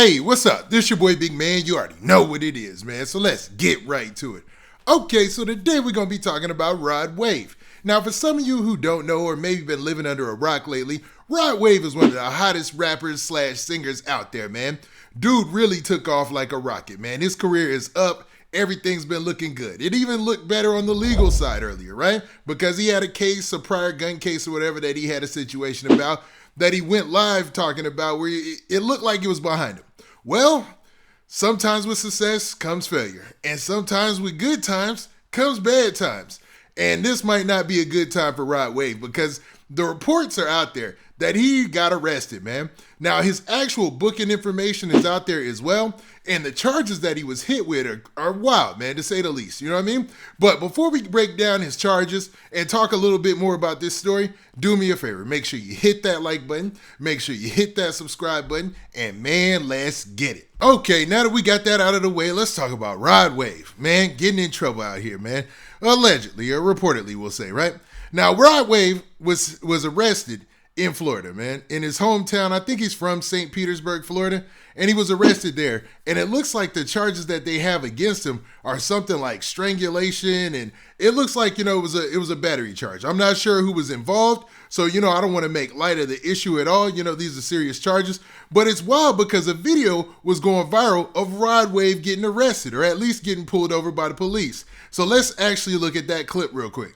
Hey, what's up? This your boy Big Man. You already know what it is, man. So let's get right to it. Okay, so today we're going to be talking about Rod Wave. Now, for some of you who don't know or maybe been living under a rock lately, Rod Wave is one of the hottest rappers slash singers out there, man. Dude really took off like a rocket, man. His career is up. Everything's been looking good. It even looked better on the legal side earlier, right? Because he had a case, a prior gun case or whatever that he had a situation about that he went live talking about where it looked like it was behind him. Well, sometimes with success comes failure. And sometimes with good times comes bad times. And this might not be a good time for Rod Wave because the reports are out there that he got arrested, man. Now, his actual booking information is out there as well. And the charges that he was hit with are wild, man, to say the least. You know what I mean? But before we break down his charges and talk a little bit more about this story, do me a favor. Make sure you hit that like button. Make sure you hit that subscribe button. And, man, let's get it. Okay, now that we got that out of the way, let's talk about Rod Wave. Man, getting in trouble out here, man. Allegedly, or reportedly, we'll say, right? Now, Rod Wave was arrested in Florida, man. In his hometown, I think he's from St. Petersburg, Florida, and he was arrested there. And it looks like the charges that they have against him are something like strangulation, and it looks like, it was a battery charge. I'm not sure who was involved, so, I don't want to make light of the issue at all. These are serious charges, but it's wild because a video was going viral of Rod Wave getting arrested, or at least getting pulled over by the police. So let's actually look at that clip real quick.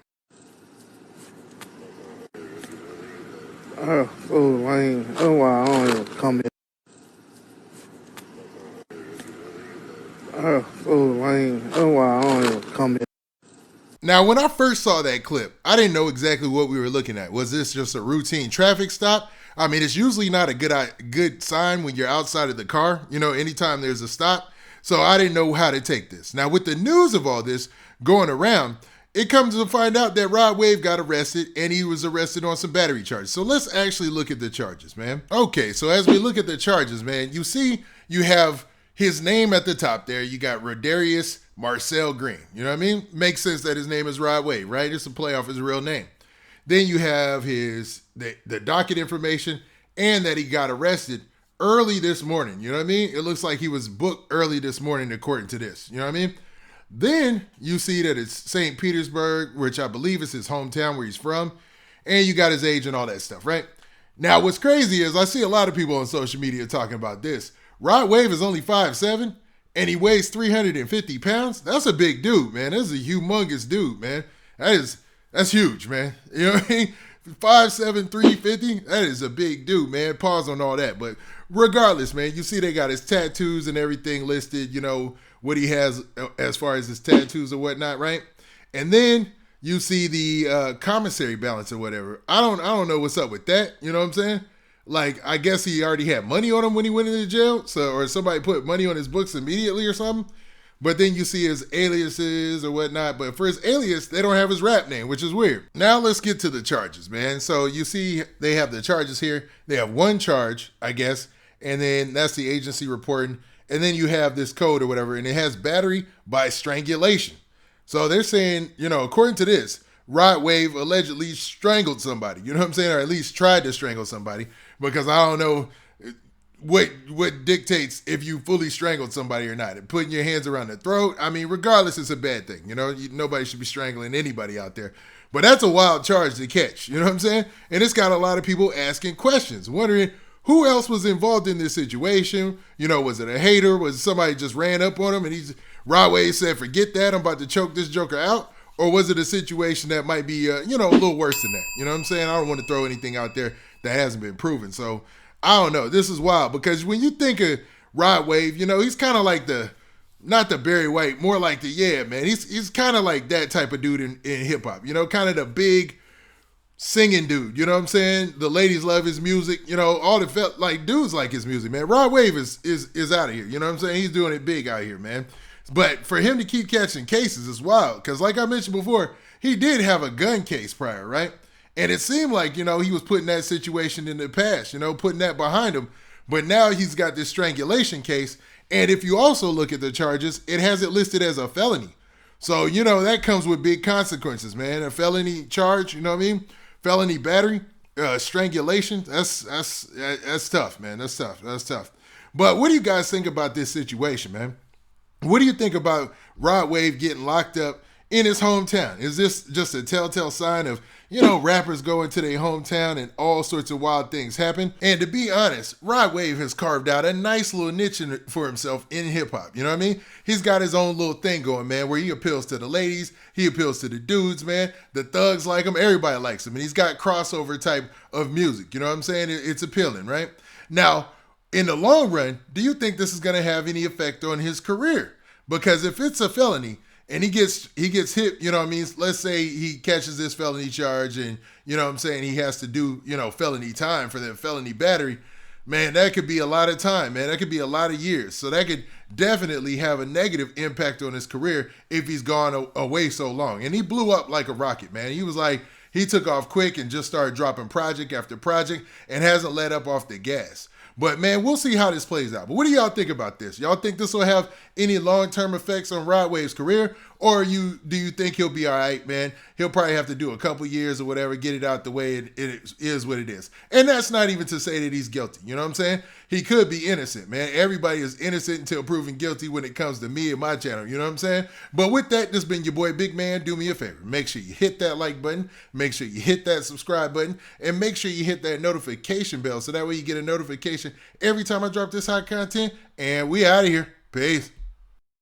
Lane. Oh, wow, I don't even come in. Lane. Oh, wow, I don't even come in. Now, when I first saw that clip, I didn't know exactly what we were looking at. Was this just a routine traffic stop? I mean, it's usually not a good sign when you're outside of the car, anytime there's a stop. So I didn't know how to take this. Now, with the news of all this going around, it comes to find out that Rod Wave got arrested, and he was arrested on some battery charges. So let's actually look at the charges, man. Okay, so as we look at the charges, man, you see you have his name at the top there. You got Rodarius Marcel Green. You know what I mean? Makes sense that his name is Rod Wave, right? It's a play off his real name. Then you have the docket information and that he got arrested early this morning. You know what I mean? It looks like he was booked early this morning according to this. You know what I mean? Then you see that it's St. Petersburg, which I believe is his hometown where he's from, and you got his age and all that stuff, right? Now, what's crazy is I see a lot of people on social media talking about this. Rod Wave is only 5'7", and he weighs 350 pounds. That's a big dude, man. That's a humongous dude, man. That's huge, man. You know what I mean? 5'7", 350, that is a big dude, man. Pause on all that. But regardless, man, you see they got his tattoos and everything listed, what he has as far as his tattoos or whatnot, right? And then you see the commissary balance or whatever. I don't know what's up with that. You know what I'm saying? Like, I guess he already had money on him when he went into jail, or somebody put money on his books immediately or something. But then you see his aliases or whatnot. But for his alias, they don't have his rap name, which is weird. Now let's get to the charges, man. So you see they have the charges here. They have one charge, I guess, and then that's the agency reporting. And then you have this code or whatever, and it has battery by strangulation. So they're saying, according to this, Rod Wave allegedly strangled somebody. You know what I'm saying? Or at least tried to strangle somebody. Because I don't know what dictates if you fully strangled somebody or not. And putting your hands around the throat, I mean, regardless, it's a bad thing. Nobody should be strangling anybody out there. But that's a wild charge to catch. You know what I'm saying? And it's got a lot of people asking questions, wondering who else was involved in this situation. Was it a hater? Was it somebody just ran up on him and Rod Wave said, forget that, I'm about to choke this joker out? Or was it a situation that might be, a little worse than that? You know what I'm saying? I don't want to throw anything out there that hasn't been proven. So I don't know. This is wild because when you think of Rod Wave, he's kind of like not the Barry White, more like man. He's kind of like that type of dude in hip hop, kind of the big singing dude. You know what I'm saying? The ladies love his music. All the felt like dudes like his music, man. Rod Wave is out of here. You know what I'm saying? He's doing it big out here, man. But for him to keep catching cases is wild because like I mentioned before, he did have a gun case prior, right? And it seemed like, he was putting that situation in the past, putting that behind him. But now he's got this strangulation case. And if you also look at the charges, it has it listed as a felony. So, that comes with big consequences, man. A felony charge, you know what I mean? Felony battery, strangulation, that's tough, man. That's tough. But what do you guys think about this situation, man? What do you think about Rod Wave getting locked up in his hometown? Is this just a telltale sign of, rappers going to their hometown and all sorts of wild things happen? And to be honest, Rod Wave has carved out a nice little niche for himself in hip hop. You know what I mean? He's got his own little thing going, man, where he appeals to the ladies, he appeals to the dudes, man. The thugs like him, everybody likes him. And he's got crossover type of music. You know what I'm saying? It's appealing, right? Now, in the long run, do you think this is going to have any effect on his career? Because if it's a felony and he gets hit, you know what I mean? Let's say he catches this felony charge and, you know what I'm saying, he has to do, felony time for that felony battery. Man, that could be a lot of time, man. That could be a lot of years. So that could definitely have a negative impact on his career if he's gone away so long. And he blew up like a rocket, man. He was like, he took off quick and just started dropping project after project and hasn't let up off the gas. But, man, we'll see how this plays out. But what do y'all think about this? Y'all think this will have any long-term effects on Rod Wave's career? Or do you think he'll be all right, man? He'll probably have to do a couple years or whatever, get it out the way it is what it is. And that's not even to say that he's guilty. You know what I'm saying? He could be innocent, man. Everybody is innocent until proven guilty when it comes to me and my channel. You know what I'm saying? But with that, this has been your boy Big Man. Do me a favor. Make sure you hit that like button. Make sure you hit that subscribe button. And make sure you hit that notification bell so that way you get a notification every time I drop this hot content. And we out of here. Peace.